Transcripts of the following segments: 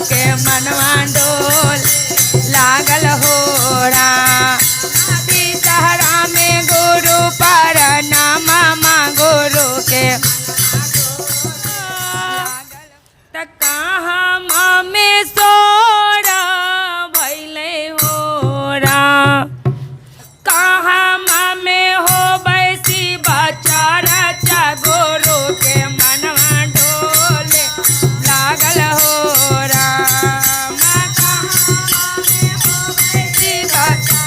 के मनवा डोल लागल हो राम। तीसरा में गुरु पर नामा गुरु के त कहाँ में सोरा भैले हो राम। कहाँ में हो बैसी बचारा चा गुरु के मनवा डोले लागल हो राम। कहाँ में हो बैसी बचारा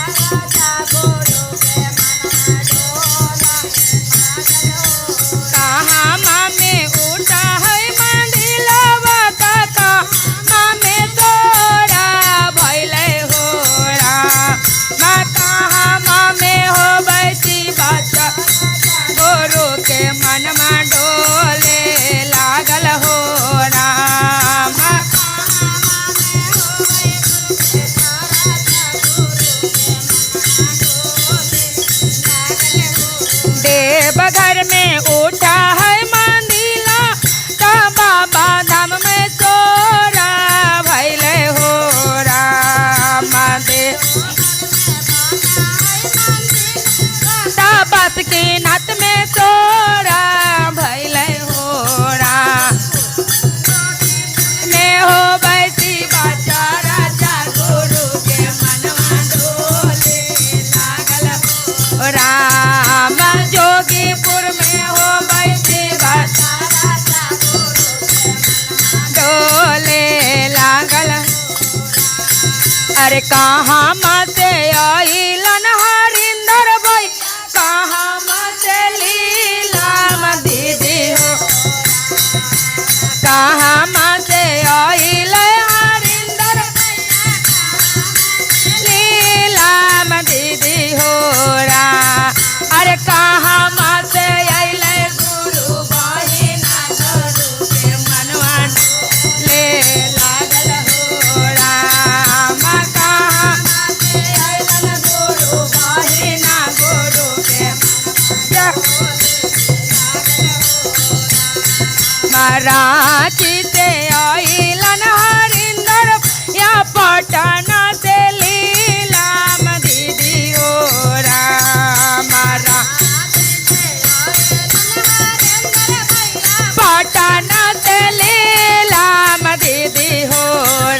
चा गुरु के मनवा डोला लागल हो। कहाँ में उठा है मंदिलवा काका में तोरा भैले हो राम। कहाँ में हो बैसी बच्चा गुरु के मनवा डोले लागल हो राम। देवघर में उठा है मंदिला का बाबा धाम में सोरा भैले हो राम। बस के नाथ में सोरा भैले हो राम। में हो बैसी बच्चा राजा गुरु के मनवा डोले लागल हो राम। जोगीपुर में हो बैसी बच्चा राजा गुरु के डोले लागल। अरे कहाँ से आइलन हरिंदर भाई कहाँ से लीलाम दीदी हो। कहाँ से आइल हरिंदर लीलाम दीदी हो रा। अरे कहाँ से आइल गुरु बहिना गुरु के मनवा ले लागल हो राम। कहाँ से आइल गुरु बहिना गुरु के रांची से आइलन हरिंदर या पटना से लीलाम दीदी हो राम। पटना से लीलाम दीदी हो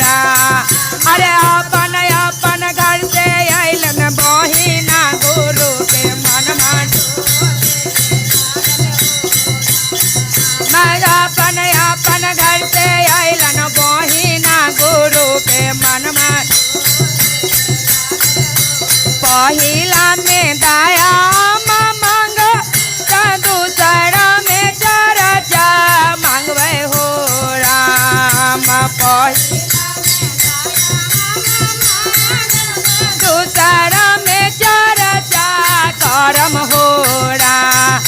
राम। अरे अपन अपन घर से आइलन बहिना गुरु के मनवा अपन अपन घर से आइलन बहिना गुरु के मनवा। पहिला में दया मांग दूसरा में चर्चा मांगवे हो राम। दूसरा में चर्चा करम हो राम।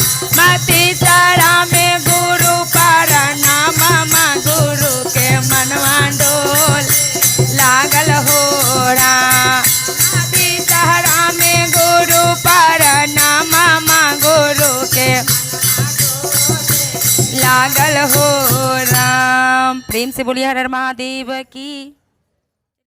तीसरा में गुरु पर नामा गुरु के मनवा डोल लागल हो राम। तीसरा में गुरु पर नामा गुरु के लागल हो राम। प्रेम से बोलिए हर हर महादेव की।